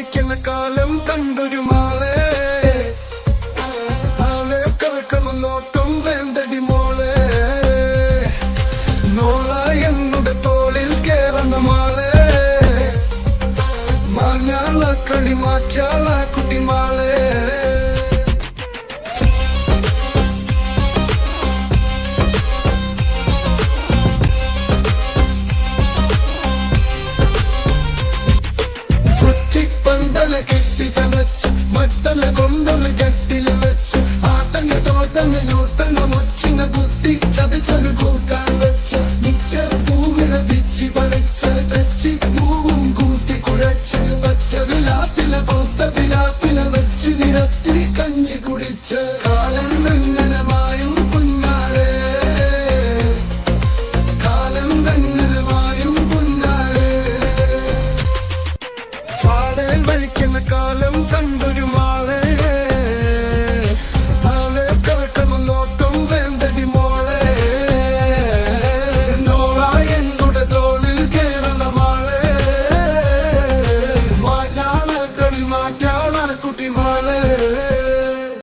വലിക്കുന്ന കാലം കണ്ടൊരു മാളെ ആളെ കറക്കണം നോട്ടം വേണ്ടടി മോളെ നോള എന്നുടെ തോളിൽ കേറുന്ന മാളെ മാഞ്ഞാള കളി മാറ്റാള കുട്ടി മാളെ കെട്ടി ചതച്ച് മട്ടല കൊണ്ടൊരു കെട്ടിൽ വെച്ച് ആട്ടങ്ങ തോട്ടങ്ങ യൂട്ടങ്ങ മൊച്ചിങ്ങ കുത്തി ചതച്ചൊരു കൂട്ടാൻ വെച്ച് മിച്ചർ പൂവിനെ പിച്ചി പറിച്ച് തെച്ചി പൂവും കൂട്ടി കുഴച്ച് പച്ചൊരു ലാപ്പില പൊത്ത പിലാപ്പില വെച്ച് നിരത്തി കഞ്ചി കുടിച്ച് കാലം എങ്ങനെ മായും കുഞ്ഞാളെ കാലം എങ്ങനെ മായും കുഞ്ഞാളെ പാടൽ വലിക്കുന്ന കാലം കണ്ടൊരു